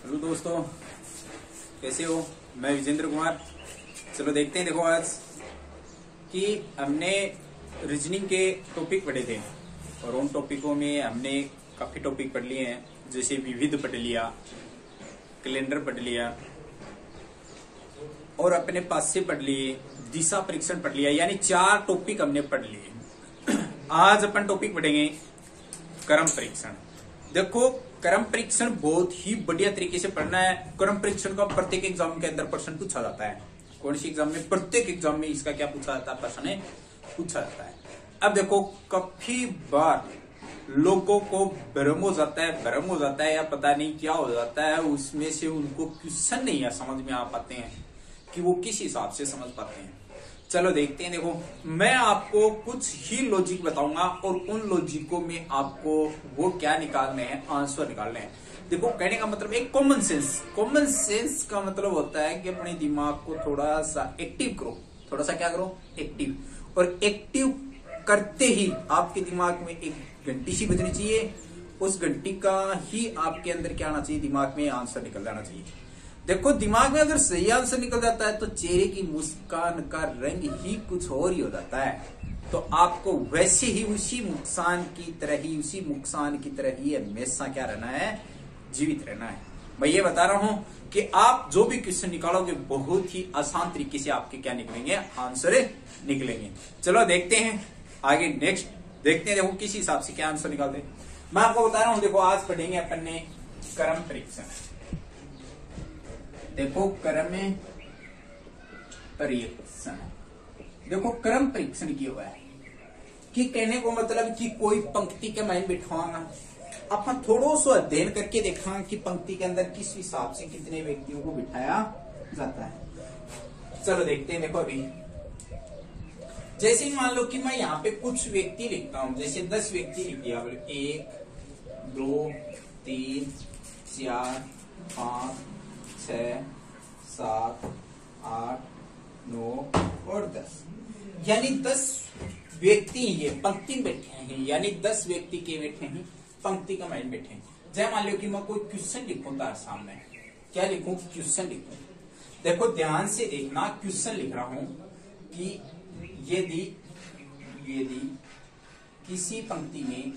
Hello दोस्तों, कैसे हो? मैं विजेंद्र कुमार। चलो देखते हैं। देखो आज कि हमने रीजनिंग के टॉपिक पढ़े थे और उन टॉपिकों में हमने काफी टॉपिक पढ़ लिए हैं, जैसे विविध पढ़ लिया, कैलेंडर पढ़ लिया और अपने पास से पढ़ लिए, दिशा परीक्षण पढ़ लिया, यानी 4 टॉपिक हमने पढ़ लिए। आज अपन टॉपिक पढ़ेंगे क्रम परीक्षण। देखो, क्रम परीक्षण बहुत ही बढ़िया तरीके से पढ़ना है। क्रम परीक्षण का प्रत्येक एग्जाम के अंदर प्रश्न पूछा जाता है। कौन सी एग्जाम में? प्रत्येक एग्जाम में इसका क्या पूछा जाता है? प्रश्न पूछा जाता है। अब देखो, काफी बार लोगों को भ्रम हो जाता है या पता नहीं क्या हो जाता है, उसमें से उनको क्वेश्चन नहीं है समझ में आ पाते हैं कि वो किस हिसाब से समझ पाते हैं। चलो देखते हैं। देखो, मैं आपको कुछ ही लॉजिक बताऊंगा और उन लॉजिकों में आपको वो क्या निकालने हैं, आंसर निकालने हैं। देखो, कहने का मतलब एक कॉमन सेंस का मतलब होता है कि अपने दिमाग को थोड़ा सा एक्टिव करो। थोड़ा सा क्या करो? एक्टिव। और एक्टिव करते ही आपके दिमाग में एक घंटी सी बजनी चाहिए। उस घंटी का ही आपके अंदर क्या आना चाहिए? दिमाग में आंसर निकल जाना चाहिए। देखो, दिमाग में अगर सही आंसर निकल जाता है तो चेहरे की मुस्कान का रंग ही कुछ और ही हो जाता है। तो आपको वैसे ही उसी नुकसान की तरह ही हमेशा क्या रहना है? जीवित रहना है। मैं ये बता रहा हूं कि आप जो भी क्वेश्चन निकालोगे बहुत ही आसान तरीके से आपके क्या निकलेंगे? आंसर निकलेंगे। चलो देखते हैं आगे। नेक्स्ट देखते हैं। देखो, किस हिसाब से क्या आंसर निकालते हैं मैं आपको बता रहा हूं। देखो, आज पढ़ेंगे अपन ने क्रम परीक्षण। देखो, क्रम परीक्षण। देखो, क्रम परीक्षण क्यों हुआ है कि कहने को मतलब कि कोई पंक्ति के माइन बिठाऊंगा, अपन थोड़ा सा अध्ययन करके देखा कि पंक्ति के अंदर किस हिसाब से कितने व्यक्तियों को बिठाया जाता है। चलो देखते हैं। देखो, अभी जैसे ही मान लो कि मैं यहाँ पे कुछ व्यक्ति लिखता हूं, जैसे 10 व्यक्ति लिख दिया। 1 2 3 4 5 6 7 8 9 और 10, यानी 10 व्यक्ति ये पंक्ति में बैठे हैं, यानी 10 व्यक्ति के बैठे हैं, पंक्ति का माइंड बैठे हैं। जय मान लो कि मैं कोई क्वेश्चन लिखूं तार सामने, क्या लिखूं? क्वेश्चन लिखूं। देखो, ध्यान से देखना, क्वेश्चन लिख रहा हूं कि यदि किसी पंक्ति में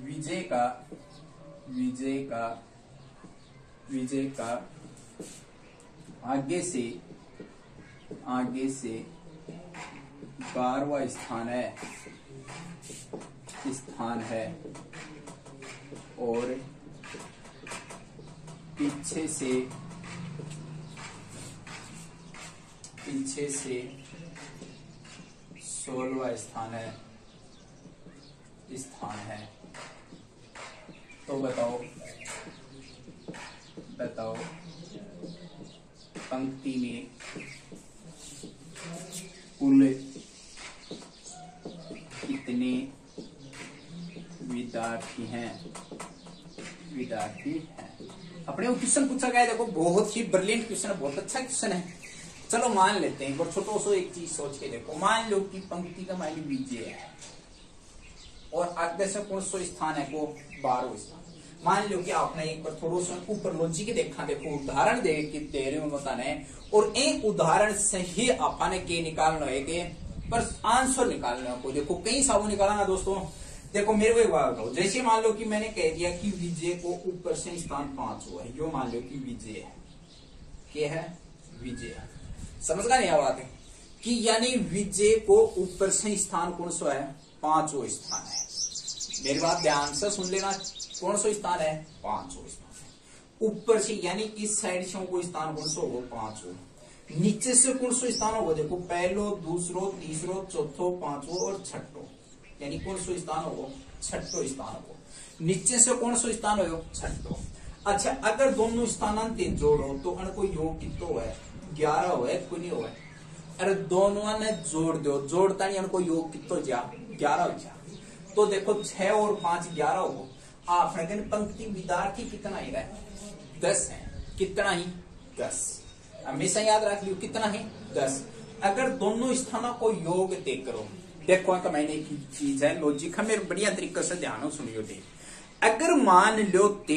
विजय का आगे से 12वां स्थान है और पीछे से 16वां स्थान है, तो बताओ पंक्ति में कुल कितने विद्यार्थी हैं? अपने क्वेश्चन पूछा गया है। देखो, बहुत ही ब्रिलियंट क्वेश्चन है, बहुत अच्छा क्वेश्चन है। चलो मान लेते हैं, और छोटो सो एक चीज सोच के देखो। मान लो कि पंक्ति का मान विजय है और आगे से कौन सा स्थान है? वो 12वां स्थान। मान लो कि आपने एक बार थोड़ा सा ऊपर लॉजिक देखा। देखो, उदाहरण दे रहे हो बताने, और एक उदाहरण से ही आपने के निकालना है कि पर आंसर निकालना है। देखो, कई साबु निकालना दोस्तों। देखो, मेरे को एक बात बताओ, जैसे मान लो कि मैंने कह दिया कि विजय को ऊपर से स्थान 5 हुआ है, यो मान लो कि विजय है, क्या है? विजय। समझ गया नहीं बात है कि यानी विजय को ऊपर से स्थान कौन सा है? 5वां स्थान है। मेरी बात ध्यान से सुन लेना, कौन सा स्थान है? 5वां स्थान है। ऊपर से यानी इस साइड से कोई स्थान कौन सा होगा? 5वां। नीचे से कौन सा स्थान होगा? देखो, पहलो, दूसरो, तीसरो, चौथो, 5वां और 6वां, यानी कौन सा स्थान होगा? 6वां स्थान होगा। नीचे से कौन सा स्थान होगा? 6वां। अच्छा, अगर दोनों स्थानांतर जोड़ो तो उनको योग कितना है? 11 हो, कोई नहीं हो। अरे दोनों ने जोड़ दो, जोड़ता नहीं उनको योग कितना जा? 11 हो जा। तो देखो, 6 और 5 11 हो। आपने कहने पंक्ति विद्यार्थी कितना ही है? 10 है। कितना ही? 10। हमेशा याद रख लियो, कितना है? 10। अगर दोनों स्थानों को योग तय करो, देखो तो मैंने एक चीज है लॉजिक है, मेरे बढ़िया तरीके से ध्यान सुनियो दे। अगर मान लो ते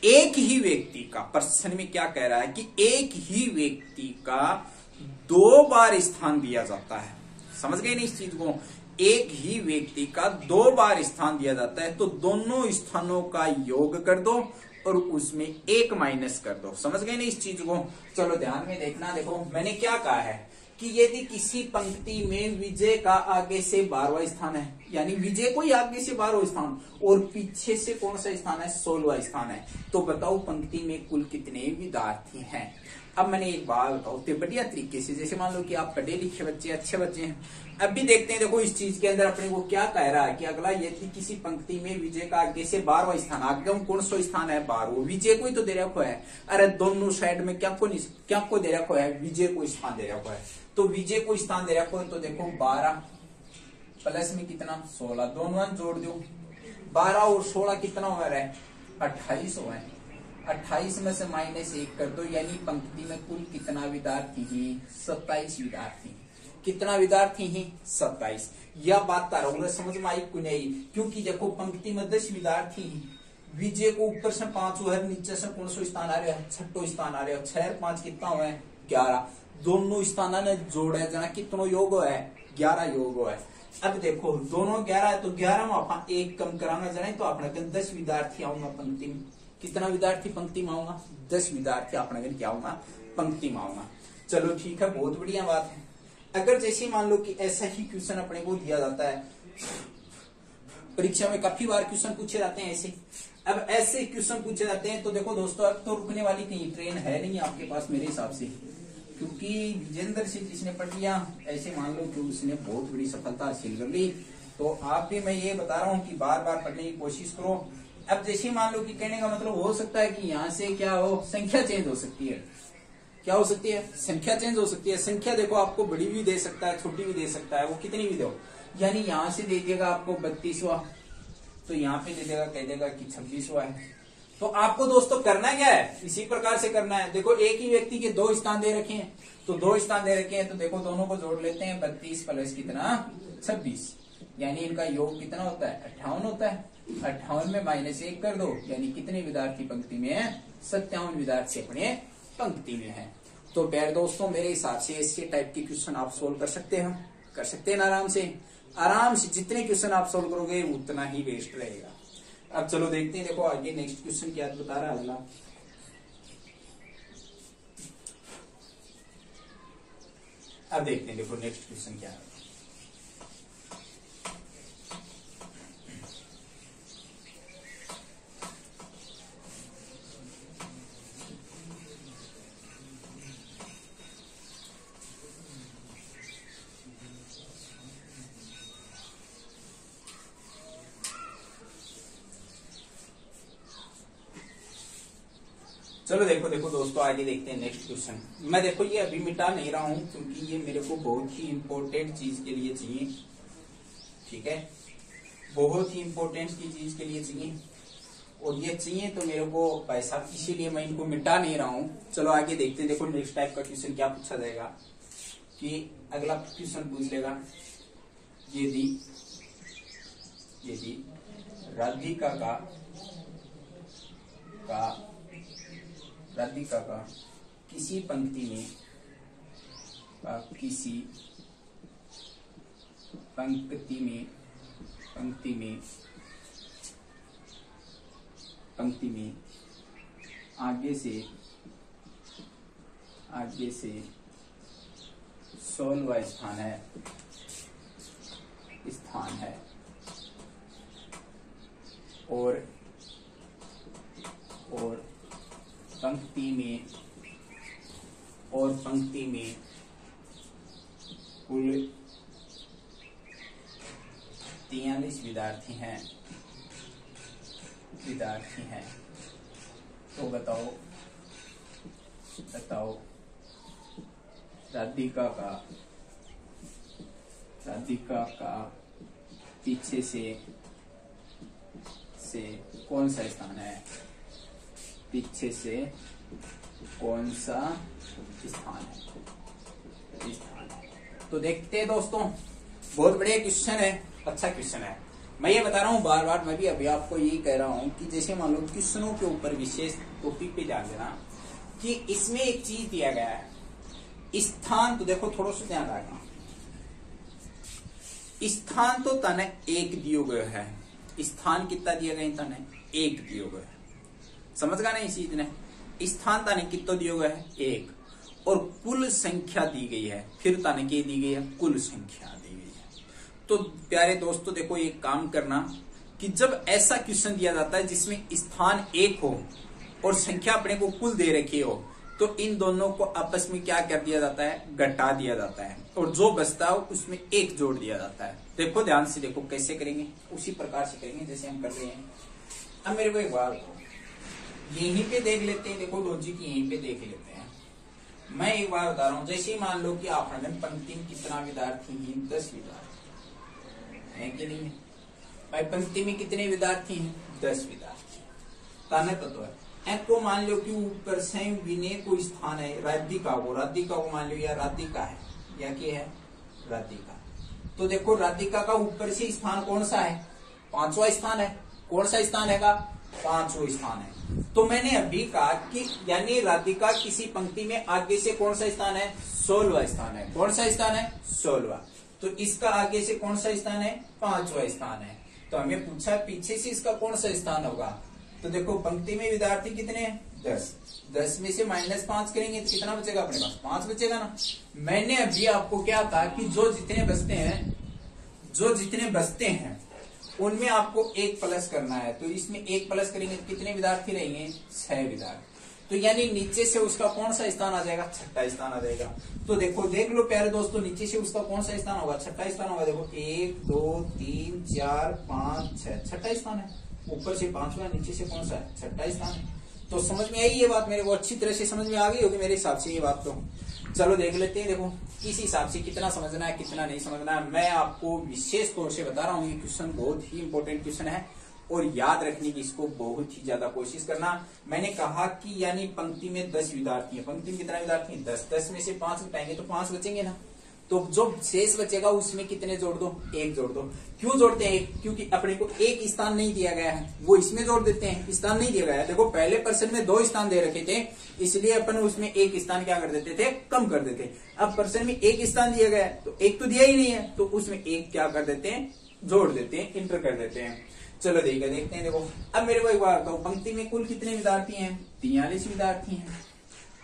एक ही व्यक्ति का, प्रश्न में क्या कह रहा है कि एक ही व्यक्ति का 2 बार स्थान दिया जाता है, समझ गए ना इस चीज को, एक ही व्यक्ति का 2 बार स्थान दिया जाता है, तो दोनों स्थानों का योग कर दो और उसमें 1 माइनस कर दो, समझ गए ना इस चीज को। चलो ध्यान में देखना, देखो मैंने क्या कहा है कि यदि किसी पंक्ति में विजय का आगे से 12वां स्थान है, यानी विजय को ही आगे से 12वां स्थान और पीछे से कौन सा स्थान है, 16वां स्थान है, तो बताओ पंक्ति में कुल कितने विद्यार्थी हैं। अब मैंने एक बात बताओ तो बढ़िया तरीके से, जैसे मान लो कि आप पढ़े लिखे बच्चे, अच्छे बच्चे हैं। अब भी देखते हैं, देखो इस चीज के अंदर अपने को क्या कह रहा है कि अगला यदि किसी पंक्ति में विजय का आगे से 12वां स्थान, आगे कौन सा स्थान है, 12वां, विजय को ही तो दे रखो है। अरे दोनों साइड में क्या को दे रखो है, विजय को स्थान दे रखो है, तो विजय को स्थान दे रखो है, तो देखो 12 प्लस में कितना 16, दोनों जोड़ दो, 12 और 16 कितना हो रहा है, 28 हो रहा है। 28 में से -1 कर दो, यानी पंक्ति में कुल कितना विद्यार्थी ही, 27 विद्यार्थी। कितना विद्यार्थी ही, 27। यह बात तारा समझ में आई कि नहीं, क्योंकि देखो पंक्ति में 10 विद्यार्थी, विजय को ऊपर से 5 है, नीचे से कौन सा स्थान आ रहा है, 6वां स्थान आ रहा है, 6 और 5 कितना हुआ है, 11। दोनों स्थान ने जोड़े जना कितना योग है, 11 योग है। अब देखो दोनों 11 है, तो 11 में आप 1 कम कराना जाए तो अपने 10 विद्यार्थी आऊंगा पंक्ति में। कितना विद्यार्थी पंक्ति में आऊंगा, 10 विद्यार्थी अपने क्या आऊंगा, पंक्ति में आऊंगा। चलो ठीक है, बहुत बढ़िया बात है। अगर जैसे मान लो कि ऐसा ही क्वेश्चन अपने को दिया जाता है, परीक्षा में काफी बार क्वेश्चन पूछे जाते हैं ऐसे। अब ऐसे क्वेश्चन पूछे जाते हैं तो देखो दोस्तों, अब तो रुकने वाली कहीं ट्रेन है नहीं आपके पास मेरे हिसाब से, क्योंकि विजेंद्र सिंह जिसने पढ़ लिया, ऐसे मान लो कि उसने बहुत बड़ी सफलता हासिल कर ली। तो आप भी मैं ये बता रहा हूँ कि बार बार पढ़ने की कोशिश करो। अब जैसे मान लो कि कहने का मतलब हो सकता है कि यहाँ से क्या हो, संख्या चेंज हो सकती है। क्या हो सकती है, संख्या चेंज हो सकती है। संख्या देखो आपको बड़ी भी दे सकता है, छोटी भी दे सकता है, वो कितनी भी दो। यानी यहाँ से दे देगा आपको 32वां, तो यहाँ पे दे देगा, कह देगा कि 26वां है। तो आपको दोस्तों करना क्या है, इसी प्रकार से करना है। देखो एक ही व्यक्ति के 2 स्थान दे रखे हैं, तो 2 स्थान दे रखे हैं, तो देखो दोनों को जोड़ लेते हैं, 32 प्लस कितना 26, यानी इनका योग कितना होता है, 58 होता है। 58 में -1 कर दो, यानी कितने विद्यार्थी पंक्ति में है, 57 विद्यार्थी अपने पंक्ति में है। तो प्यारे दोस्तों, मेरे हिसाब से ऐसे टाइप के क्वेश्चन आप सोल्व कर सकते हैं, आराम से जितने क्वेश्चन आप सोल्व करोगे उतना ही बेस्ट रहेगा। अब चलो देखते हैं, देखो आगे नेक्स्ट क्वेश्चन क्या बता रहा है अगला। अब देखते हैं, देखो नेक्स्ट क्वेश्चन क्या है। चलो देखो दोस्तों, आगे देखते हैं नेक्स्ट क्वेश्चन। मैं देखो ये अभी मिटा नहीं रहा हूं, क्योंकि ये मेरे को बहुत ही इंपॉर्टेंट चीज के लिए चाहिए, ठीक है, बहुत ही इंपॉर्टेंट की चीज के लिए चाहिए, और ये चाहिए तो मेरे को पैसा, इसीलिए मैं इनको मिटा नहीं रहा हूं। चलो आगे देखते हैं, देखो नेक्स्ट टाइप का क्वेश्चन क्या पूछा जाएगा, कि अगला क्वेश्चन पूछ लेगा, यदि राधिका का किसी पंक्ति में आगे से 16वां स्थान है और पंक्ति में कुल 43 विद्यार्थी हैं, तो बताओ राधिका का पीछे से कौन सा स्थान है, पीछे से कौन सा स्थान है। तो देखते हैं दोस्तों, बहुत बढ़िया क्वेश्चन है, अच्छा क्वेश्चन है। मैं ये बता रहा हूँ बार बार, मैं भी अभी आपको यही कह रहा हूँ कि जैसे मान लो क्वेश्चनों के ऊपर विशेष टॉपिक पे ध्यान देना कि इसमें एक चीज दिया गया है स्थान। तो देखो थोड़ा सा ध्यान रखना, स्थान तो तने एक दियो गयो है। स्थान कितना दिया गया तने एक दियो गयो है। समझ गया ना इस चीज ने, स्थान तने कितना दियो गया है एक, और कुल संख्या दी गई है। फिर तने के दी गई है कुल संख्या दी गई है। तो प्यारे दोस्तों देखो एक काम करना कि जब ऐसा क्वेश्चन दिया जाता है जिसमें स्थान एक हो और संख्या अपने को कुल दे रखी हो, तो इन दोनों को आपस में क्या कर दिया जाता है, घटा दिया जाता है, और जो बचता हो उसमें एक जोड़ दिया जाता है। देखो ध्यान से देखो कैसे करेंगे, उसी प्रकार से करेंगे जैसे हम कर रहे हैं। अब मेरे को एक बार यहीं पे देख लेते हैं, देखो लॉजिक यहीं पे देख लेते हैं। मैं एक बार बता रहा हूं, जैसे मान लो कि आपने पंक्ति में कितना विद्यार्थी हैं, 10 विद्यार्थी है कि नहीं है भाई। पंक्ति में कितने विद्यार्थी हैं, 10 विद्यार्थी। ताने तो है को मान लो कि ऊपर से विनय को स्थान है राधिका को मान लो या राधिका है या क्या है राधिका। तो देखो राधिका का ऊपर से स्थान कौन सा है, 5वां स्थान है। कौन सा स्थान है, 5वां स्थान है। तो मैंने अभी कहा कि यानी राधिका किसी पंक्ति में आगे से कौन सा स्थान है, 16वां स्थान है। कौन सा स्थान है, 16वां। तो इसका आगे से कौन सा स्थान है, 5वां स्थान है। तो हमें पूछा पीछे से इसका कौन सा स्थान होगा। तो देखो पंक्ति में विद्यार्थी कितने हैं, 10। 10 में से -5 करेंगे तो कितना बचेगा, अपने पास 5 बचेगा ना। मैंने अभी आपको क्या कहा कि जो जितने बचते हैं उनमें आपको 1 प्लस करना है। तो इसमें 1 प्लस करेंगे तो कितने विद्यार्थी रहेंगे, 6 विद्यार्थी। तो यानी नीचे से उसका कौन सा स्थान आ जाएगा, 6ठा स्थान आ जाएगा। तो देखो देख लो प्यारे दोस्तों, नीचे से उसका कौन सा स्थान होगा, 6ठा स्थान होगा। देखो 1 2 3 4 5 6, 6ठा स्थान है। ऊपर से 5वां, नीचे से कौन सा है, 6ठा स्थान है। तो समझ में आई ये बात, मेरे को अच्छी तरह से समझ में आ गई होगी मेरे हिसाब से ये बात। तो चलो देख लेते हैं, देखो किस हिसाब से कितना समझना है कितना नहीं समझना है। मैं आपको विशेष तौर से बता रहा हूँ, ये क्वेश्चन बहुत ही इंपॉर्टेंट क्वेश्चन है और याद रखने की इसको बहुत ही ज्यादा कोशिश करना। मैंने कहा कि यानी पंक्ति में 10 विद्यार्थी है। पंक्ति में कितना विद्यार्थी है, 10। 10 में से 5 घटाएंगे तो 5 बचेंगे ना। तो जो शेष बचेगा उसमें कितने जोड़ दो, 1 जोड़ दो। क्यों जोड़ते हैं, क्योंकि अपने को एक स्थान नहीं दिया गया है, वो इसमें जोड़ देते हैं। स्थान नहीं दिया गया है, देखो पहले प्रश्न में 2 स्थान दे रखे थे, इसलिए अपन उसमें 1 स्थान क्या कर देते थे, कम कर देते। अब प्रश्न में 1 स्थान दिया गया है तो 1 तो दिया ही नहीं है, तो उसमें 1 क्या कर देते हैं, जोड़ देते हैं, इंटर कर देते हैं। चलो देखते हैं। देखो अब मेरे को एक बार बताओ, पंक्ति में कुल कितने विद्यार्थी हैं, 43 विद्यार्थी हैं।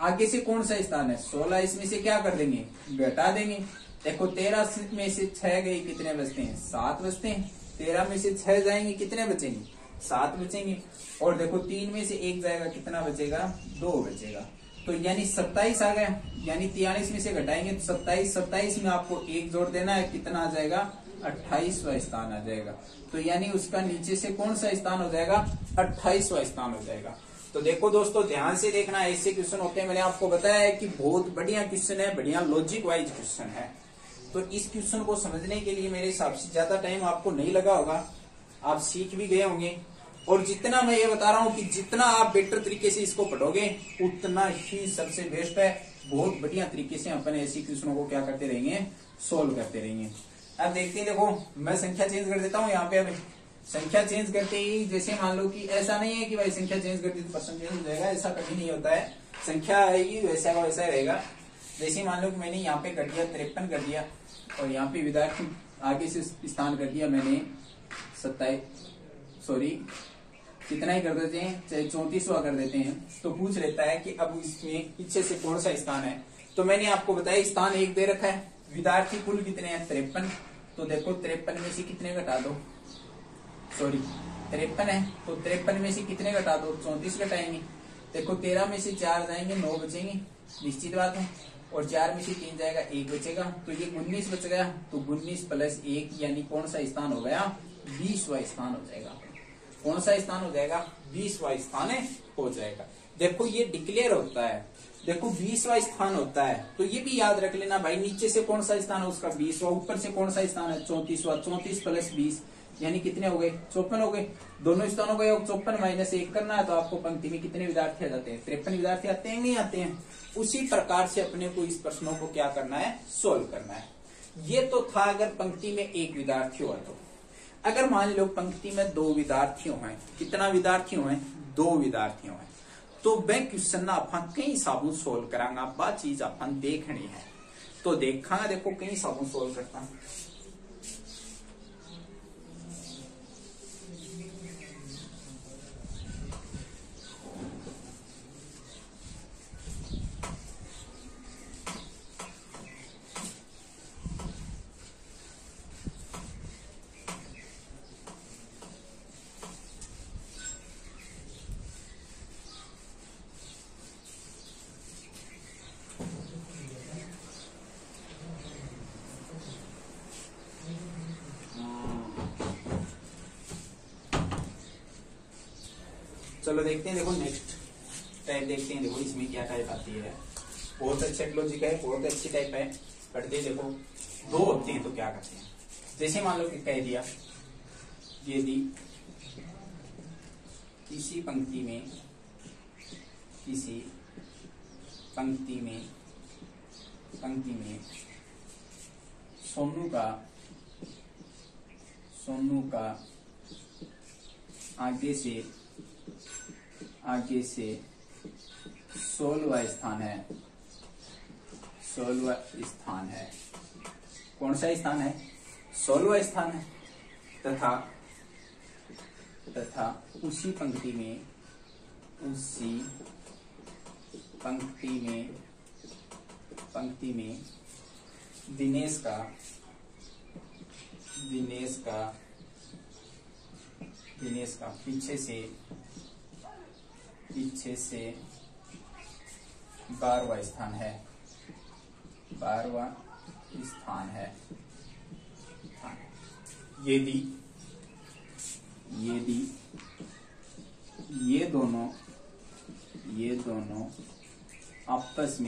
आगे से कौन सा स्थान है, 16। इसमें से क्या कर देंगे, घटा देंगे। देखो 13 में से 6 गए, कितने बचते हैं, 7 बचते हैं। 13 में से 6 जाएंगे, कितने बचेंगे, 7 बचेंगे। और देखो 3 में से 1 जाएगा, कितना बचेगा, 2 बचेगा। तो यानी 27 आ गया। यानी 43 में से घटाएंगे तो 27। 27 में आपको 1 जोड़ देना है, कितना आ जाएगा, 28वां स्थान आ जाएगा। तो यानी उसका नीचे से कौन सा स्थान हो जाएगा, 28वां स्थान हो जाएगा। तो देखो दोस्तों ध्यान से देखना, ऐसे क्वेश्चन होते हैं। मैंने आपको बताया है कि बहुत बढ़िया क्वेश्चन है, बढ़िया लॉजिक वाइज क्वेश्चन है। तो इस क्वेश्चन को समझने के लिए मेरे हिसाब से ज्यादा टाइम आपको नहीं लगा होगा, आप सीख भी गए होंगे। और जितना मैं ये बता रहा हूँ कि जितना आप बेटर तरीके से इसको पढ़ोगे उतना ही सबसे बेस्ट है। बहुत बढ़िया तरीके से अपन ऐसी क्वेश्चनों को क्या करते रहेंगे, सोल्व करते रहेंगे। अब देखते हैं, देखो मैं संख्या चेंज कर देता हूँ यहाँ पे। अब संख्या चेंज करते ही जैसे मान लो कि ऐसा नहीं है कि भाई संख्या चेंज कर दी तो परसेंट चेंज हो जाएगा, ऐसा कभी नहीं होता है। संख्या आएगी वैसा का वैसा रहेगा। जैसे मान लो कि मैंने यहाँ पे कर दिया 53 कर दिया, और यहाँ पे विद्यार्थी आगे से स्थान कर दिया मैंने 27, कितना ही कर देते हैं, चाहे 34वां कर देते हैं। तो पूछ लेता है कि अब इसमें पीछे से कौन सा स्थान है। तो मैंने आपको बताया स्थान 1 दे रखा है, विद्यार्थी कुल कितने हैं, 53। तो देखो 53 में से कितने घटा दो, 53 है तो 53 में से कितने घटा दो, 34 घटाएंगे। देखो 13 में से 4 जाएंगे, 9 बचेंगे, निश्चित बात है। और 4 में से 3 जाएगा, 1 बचेगा। तो ये 19 बच गया। तो 19 + 1 यानी कौन सा स्थान हो गया, 20वां स्थान हो जाएगा। कौन सा स्थान हो जाएगा, 20वां स्थान हो जाएगा। देखो ये डिक्लेयर होता है, देखो 20वां स्थान होता है। तो ये भी याद रख लेना भाई, नीचे से कौन सा स्थान है उसका 20वां, ऊपर से कौन सा स्थान है 34वां। 34 + 20 यानी कितने हो गए, 54 हो गए। दोनों स्थानों का योग 54 - 1 करना है तो आपको पंक्ति में कितने विद्यार्थी आ जाते हैं, 53 विद्यार्थी आते हैं, नहीं आते हैं। उसी प्रकार से अपने को इस प्रश्नों को क्या करना है, सोल्व करना है। ये तो था अगर पंक्ति में एक विद्यार्थी हो तो। अगर मान लो पंक्ति में दो विद्यार्थियों हैं, कितना विद्यार्थियों हैं? दो विद्यार्थियों हैं, तो वह क्वेश्चन ना अपन कई हिसाबों सोल्व करांगा, बा चीज अपन देखनी है। तो देखा देखो कई हिसाबों सोल्व करता हूं। चलो देखते हैं, देखो नेक्स्ट टाइप देखते हैं। देखो इसमें क्या टाइप आती है। बहुत अच्छे लॉजिक है, बहुत अच्छी टाइप है। पढ़ते देखो, दो होते हैं तो क्या करते हैं। जैसे मान लो कि कह दिया यदि किसी पंक्ति में सोनू का आगे से 16वां स्थान है। कौन सा स्थान है? 16वां स्थान है। तथा उसी पंक्ति में दिनेश का पीछे से 12वां स्थान है। यदि ये दोनों आपस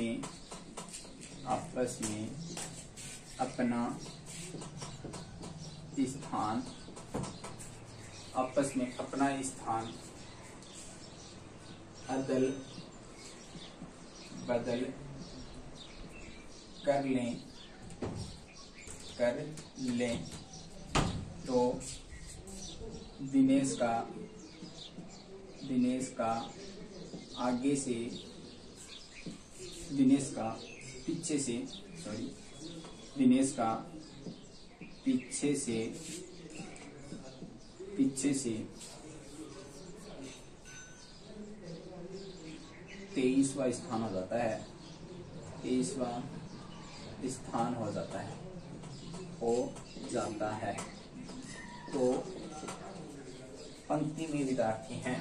में अपना स्थान अदल बदल कर लें तो दिनेश का पीछे से 23वां स्थान हो जाता है। तो पंक्ति में विद्यार्थी हैं।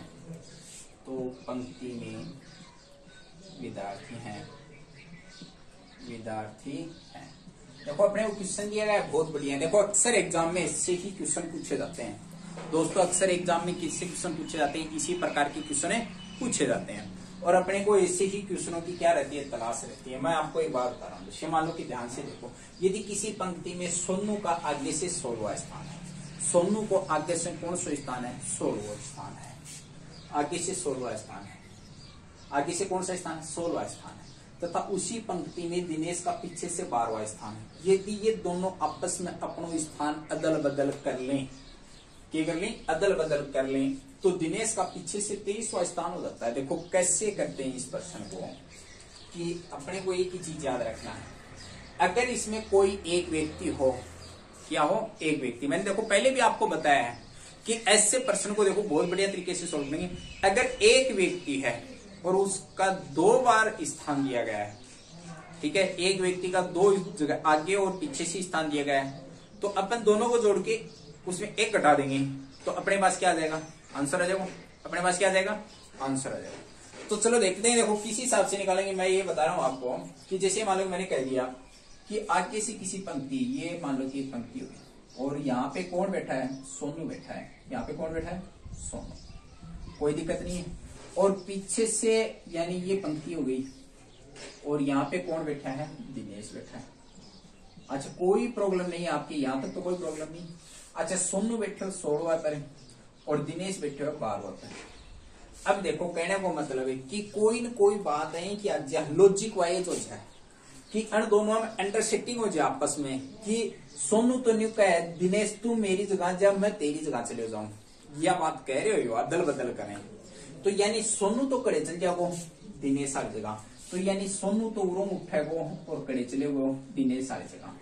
देखो अपने को क्वेश्चन दिया गया है, बहुत बढ़िया है। देखो अक्सर एग्जाम में इससे ही क्वेश्चन पूछे जाते हैं दोस्तों। अक्सर एग्जाम में किससे क्वेश्चन पूछे जाते हैं? इसी प्रकार के क्वेश्चन पूछे जाते हैं। और अपने को ऐसे ही क्वेश्चनों की क्या रहती है? तलाश रहती है। मैं आपको एक बात बता रहा हूँ, मान लो कि ध्यान से देखो, यदि किसी पंक्ति में सोनू का आगे से 16वां स्थान है, सोनू को आगे से कौन सा स्थान है? 16वां स्थान है। आगे से 16वां स्थान है। आगे से कौन सा स्थान है? 16वां स्थान है। तथा उसी पंक्ति में दिनेश का पीछे से 12वां स्थान है। यदि ये दोनों आपस में अपना स्थान अदल बदल कर लें, अदल बदल कर लें, तो दिनेश का पीछे से 23वां स्थान हो जाता है। देखो कैसे करते हैं इस प्रश्न को, कि अपने को एक ही चीज याद रखना है। अगर इसमें कोई एक व्यक्ति हो, क्या हो? एक व्यक्ति। मैंने देखो पहले भी आपको बताया है कि ऐसे प्रश्न को देखो बहुत बढ़िया तरीके से सोल्व करेंगे। अगर एक व्यक्ति है और उसका 2 बार स्थान दिया गया है, ठीक है, एक व्यक्ति का 2 जगह आगे और पीछे से स्थान दिया गया है, तो अपन दोनों को जोड़ के उसमें एक घटा देंगे तो अपने पास क्या आ जाएगा? आंसर आ जाएगा। अपने पास क्या आ जाएगा? आंसर आ जाएगा। तो चलो देखते हैं, देखो किस हिसाब से निकालेंगे। मैं ये बता रहा हूं आपको कि जैसे मान लो मैंने कह दिया कि आगे से किसी पंक्ति, ये मान लो कि एक पंक्ति होगी और यहाँ पे कौन बैठा है? सोनू बैठा है। यहाँ पे कौन बैठा है? सोनू। कोई दिक्कत नहीं है। और पीछे से यानी ये पंक्ति हो गई और यहाँ पे कौन बैठा है? दिनेश बैठा है। अच्छा कोई प्रॉब्लम नहीं है आपकी, यहाँ तक तो कोई प्रॉब्लम नहीं। अच्छा सोनू बैठे हो 16वां पर और दिनेश बैठे हो 12वां पर। अब देखो कहने को मतलब है कि कोई न कोई बात है कि लॉजिक वाइज हो जाए, कि अन दोनों में अंडरस्टैंडिंग हो जाए आपस में कि सोनू तो न्यू कहे दिनेश तू मेरी जगह जा मैं तेरी जगह चले जाऊं, यह बात कह रहे हो अदल बदल करें तो यानी सोनू तो कड़े चल जाओ दिनेश सारी जगह, तो यानी सोनू तो उरों उठेगो और कड़े चले गो दिनेश सारी जगह।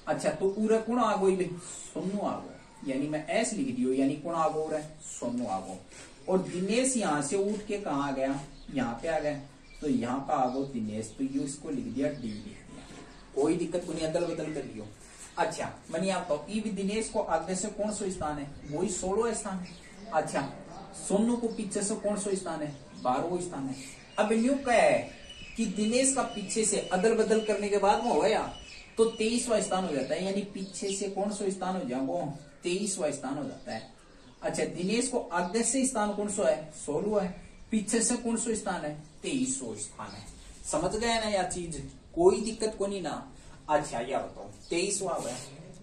अच्छा तो उरे कौन आ गई सोनू आ गो, यानी मैं ऐस लिख दियो यानी कौन आ गो सोनू आ गो, और दिनेश यहाँ से उठ के कहा गया यहाँ पे आ गया तो यहाँ पे आ गो दिनेश, तो ये इसको लिख दिया डी लिख दिया, कोई दिक्कत को नहीं अदल बदल कर लियो। अच्छा मनी आप तो ई भी दिनेश को आगे से कौन सा स्थान है, वही 16 स्थान है। अच्छा सोनू को पीछे से कौन सा स्थान है, 12वां स्थान है। अब न्यू क्या है कि दिनेश का पीछे से अदल बदल करने के बाद में हो गया तो 23वां स्थान हो जाता है, यानी पीछे से कौन सा स्थान हो जाएगा 23वां स्थान हो जाता है। अच्छा दिनेश को आगे से स्थान कौन सा है 16 है, पीछे से कौन सा स्थान है 23वां स्थान है। समझ गए ना यह चीज, कोई दिक्कत को नहीं ना। अच्छा यह बताओ 23वां है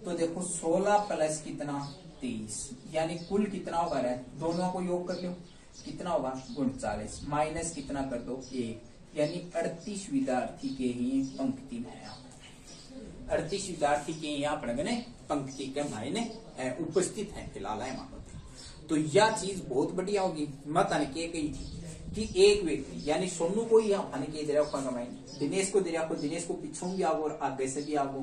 तो देखो 16 प्लस कितना 23, यानी कुल कितना होगा दोनों को योग कर लो कितना होगा 39, माइनस कितना कर दो 1, यानी 38 विद्यार्थी के ही पंक्ति में है, 38 विद्यार्थी के यहाँ पढ़ने पंक्ति के मायने उपस्थित है फिलहाल है मानो। तो यह चीज बहुत बढ़िया होगी। मत अनके कही थी कि एक व्यक्ति यानी सोनू को ही हम के दे रहा दिनेश को दे रहा, दिनेश को पीछों भी आगो और आगे से भी आगो,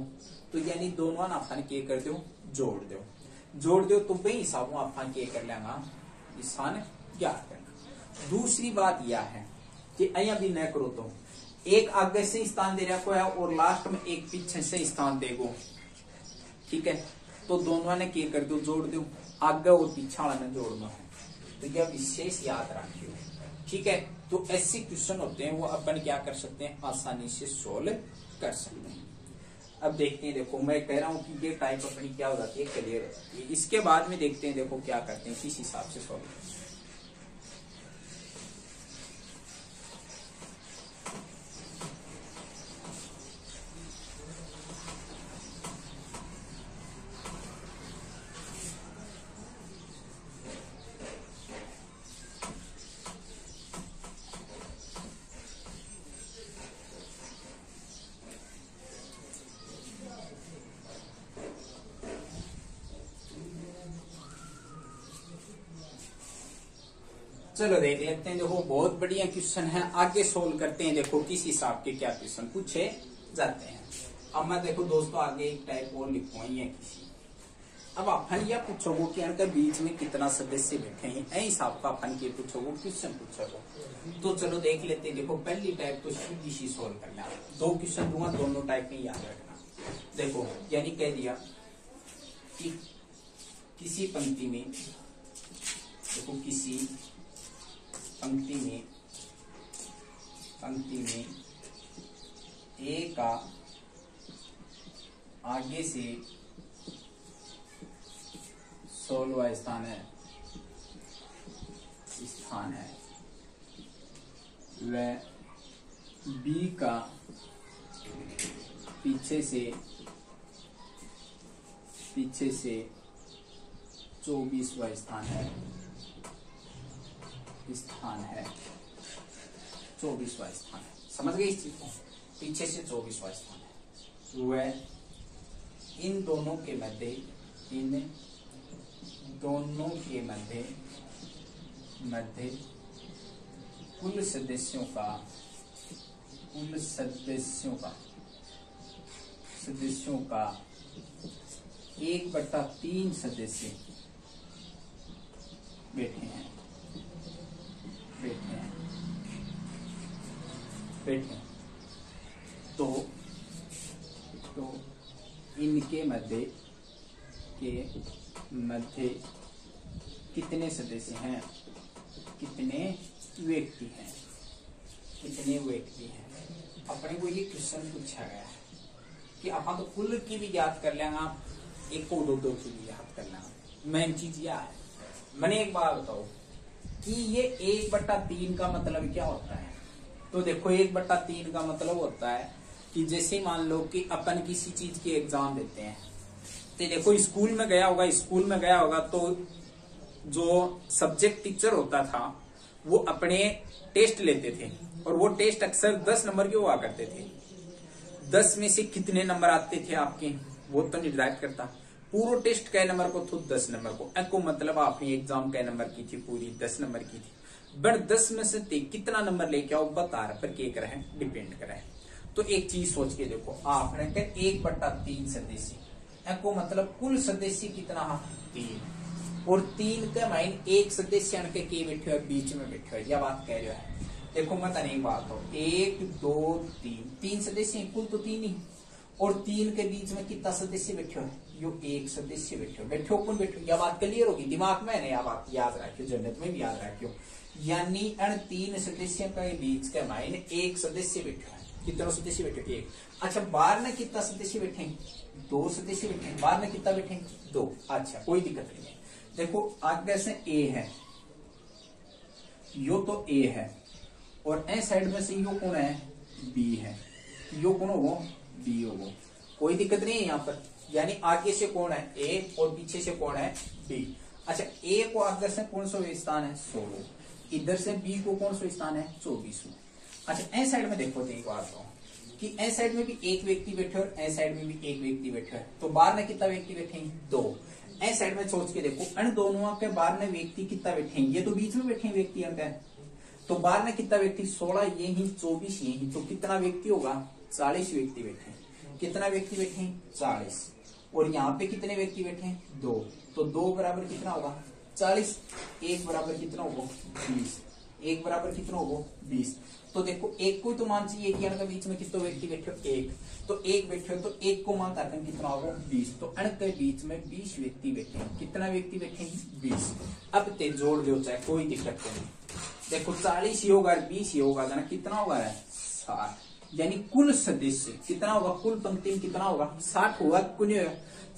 तो यानी दोनों आप के कर दो जोड़ दो तो वही हिसाब आप के कर लेंगा स्थान ज्ञात करना। दूसरी बात यह है कि अया भी न करो तो एक आगे से स्थान दे रहा को है और लास्ट में एक पीछे से स्थान देगो, ठीक है, तो दोनों ने क्या कर दो जोड़ दो, आगे और पीछा वाला ने जोड़ना है, तो यह विशेष याद रखियो, ठीक है। तो ऐसे क्वेश्चन होते हैं वो अपन क्या कर सकते हैं आसानी से सोल्व कर सकते हैं। अब देखते हैं, देखो मैं कह रहा हूं कि ये टाइप अपनी क्या हो जाती है क्लियर हो जाती है। इसके बाद में देखते हैं देखो क्या करते हैं किस हिसाब से सोल्व। चलो देख लेते हैं, देखो बहुत बढ़िया क्वेश्चन है, आगे सोल्व करते हैं। देखो किस हिसाब के क्या क्वेश्चन पूछे जाते हैं। अब मैं देखो दोस्तों आगे एक टाइप और लिखूंगा ये किसी, अब अपन यह पूछोगो कि इनके बीच में कितना सदस्य बैठे हैं, ऐ हिसाब का अपन के पूछोगो क्वेश्चन पूछोगो। तो चलो देख लेते हैं। देखो पहली टाइप तो सीधी सी सोल्व करना, 2 क्वेश्चन दूंगा, दोनों टाइप में याद रखना। देखो यानी कह दिया कि किसी पंक्ति में, देखो किसी पंक्ति में ए का आगे से 16वां स्थान है व बी का पीछे से 24वां स्थान है 24वां स्थान है। समझ गए इस चीज को, पीछे से 24वां स्थान है। वह इन दोनों के मध्य कुल सदस्यों का 1/3 सदस्य बैठे हैं। तो इनके मध्य कितने सदस्य हैं, कितने व्यक्ति हैं। अपने को ये क्वेश्चन पूछा गया है कि अपन तो कुल की भी याद कर लेंगे, एक को 2 की भी याद कर लेंगे। मेन चीज यह है, मैंने एक बार बताओ कि ये 1/3 का मतलब क्या होता है। तो देखो 1/3 का मतलब होता है कि जैसे मान लो कि अपन किसी चीज की एग्जाम देते हैं, तो देखो स्कूल में गया होगा तो जो सब्जेक्ट टीचर होता था वो अपने टेस्ट लेते थे और वो टेस्ट अक्सर 10 नंबर के हुआ करते थे। 10 में से कितने नंबर आते थे आपके, वो तो निर्धारित करता। पूरा टेस्ट कै नंबर को तो 10 नंबर को, को मतलब आपने एग्जाम कै नंबर की थी, पूरी 10 नंबर की थी। बट 10 में से कितना नंबर लेके आओ बता रहा पर के करे डिपेंड करे। तो एक चीज सोच के देखो, आपने 1/3 सदस्य, को मतलब कुल सदस्य कितना, 3, और 3 का माइन एक सदस्य के बैठे हुए बीच में बैठे हुए, यह बात कह रहे हो। देखो मत नहीं बात हो, 1 2 3 सदस्य कुल तो 3 ही, और 3 के बीच में कितना सदस्य बैठे हो, यो एक सदस्य बैठो कौन बैठो, यह बात क्लियर होगी दिमाग में, नहीं यह बात याद रखियो, जन्नत में भी याद रखियो। यानी इन 3 सदस्यों के बीच के मायने एक सदस्य बैठो है, कितना सदस्य बैठे, एक। अच्छा बाहर में कितना सदस्य बैठे, 2 सदस्य बैठे, बाहर में कितना बैठे, 2। अच्छा कोई दिक्कत नहीं है। देखो आगे से ए है, यो तो ए है, और ए साइड में से यो कौन है, बी है, यो कौन होगा, बी होगा, कोई दिक्कत नहीं है यहाँ पर। यानी आगे से कौन है, ए, और पीछे से कौन है, बी। अच्छा ए को आगे से कौन सा स्थान है, 16, इधर से बी को कौन सा स्थान है, 24। अच्छा ए साइड में देखो तो एक बात हो कि ए साइड में भी एक व्यक्ति बैठे और ए साइड में भी एक व्यक्ति बैठे है, तो बाहर में कितना व्यक्ति बैठे, 2। ए साइड में सोच के देखो, इन दोनों के बाहर में व्यक्ति कितना बैठे, ये तो बीच में बैठे व्यक्ति अंक, तो बाहर में कितना व्यक्ति, 16 ये ही, 24 ये ही, तो कितना व्यक्ति होगा, 40 व्यक्ति बैठे। कितना व्यक्ति बैठे, 40, और यहाँ पे कितने व्यक्ति बैठे, 2, तो 2 बराबर कितना होगा, 40, 1 बराबर कितना होगा, 20, 1 बराबर कितना होगा, 20। तो देखो एक को तो मान चाहिए कि अण के बीच में कितने व्यक्ति बैठे हो, 1, तो 1 बैठे हो, तो 1 को मान करते हैं कितना होगा, 20, तो अण के बीच में 20 व्यक्ति बैठे हैं। कितना व्यक्ति बैठे हैं, 20। अब ते जोड़ दो चाहे, कोई दिक्कत नहीं। देखो 40 ही होगा, 20 ही होगा, कितना होगा, 60। यानी कुल सदस्य कितना होगा, कुल पंक्ति में कितना होगा, 60 होगा। कुल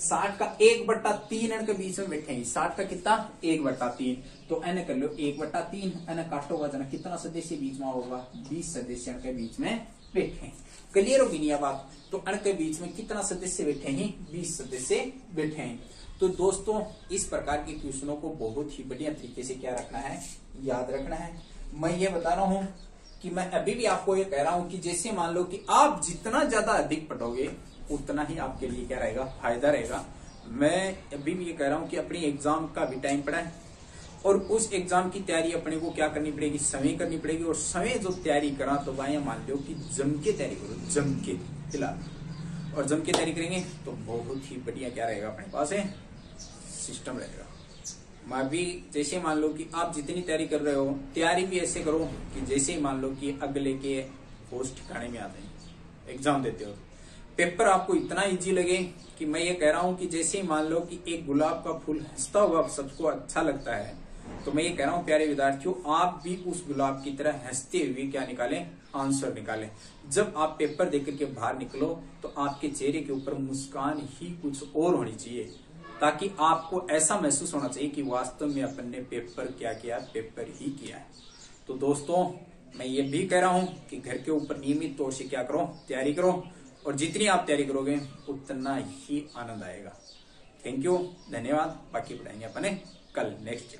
60 का 1/3 अण के बीच में बैठे हैं, 60 का कितना, 1/3, तो एन कर लो 1/3, एन काटोगा जना कितना सदस्य बीच में होगा, 20 सदस्य अण के बीच में बैठे हैं। क्लियर होगी नहीं बात। तो अण के बीच में कितना सदस्य बैठे हैं, 20 सदस्य बैठे हैं। तो दोस्तों इस प्रकार के क्वेश्चनों को बहुत ही बढ़िया तरीके से क्या रखना है, याद रखना है। मैं ये बता रहा हूं कि मैं अभी भी आपको ये कह रहा हूं कि जैसे मान लो कि आप जितना ज्यादा अधिक पढ़ोगे उतना ही आपके लिए क्या रहेगा, फायदा रहेगा। मैं अभी भी ये कह रहा हूं कि अपनी एग्जाम का भी टाइम पड़ा है, और उस एग्जाम की तैयारी अपने को क्या करनी पड़ेगी, समय करनी पड़ेगी। और समय जो तैयारी करा तो भाई मान लो कि जम के तैयारी करो, जम के फिलहाल, और जम के तैयारी करेंगे तो बहुत ही बढ़िया क्या रहेगा, अपने पास है सिस्टम रहेगा। मैं भी जैसे मान लो कि आप जितनी तैयारी कर रहे हो, तैयारी भी ऐसे करो कि जैसे ही मान लो कि अगले के पोस्ट ठिकाने में आते हैं, एग्जाम देते हो, पेपर आपको इतना इजी लगे कि मैं ये कह रहा हूं कि जैसे ही मान लो कि एक गुलाब का फूल हंसता हुआ सबको अच्छा लगता है, तो मैं ये कह रहा हूं प्यारे विद्यार्थियों, आप भी उस गुलाब की तरह हंसते हुए क्या निकालें, आंसर निकालें। जब आप पेपर देकर के बाहर निकलो तो आपके चेहरे के ऊपर मुस्कान ही कुछ और होनी चाहिए, ताकि आपको ऐसा महसूस होना चाहिए कि वास्तव में अपन ने पेपर क्या किया, पेपर ही किया है। तो दोस्तों मैं ये भी कह रहा हूं कि घर के ऊपर नियमित तौर से क्या करो, तैयारी करो, और जितनी आप तैयारी करोगे उतना ही आनंद आएगा। थैंक यू, धन्यवाद। बाकी पढ़ाएंगे अपने कल नेक्स्ट।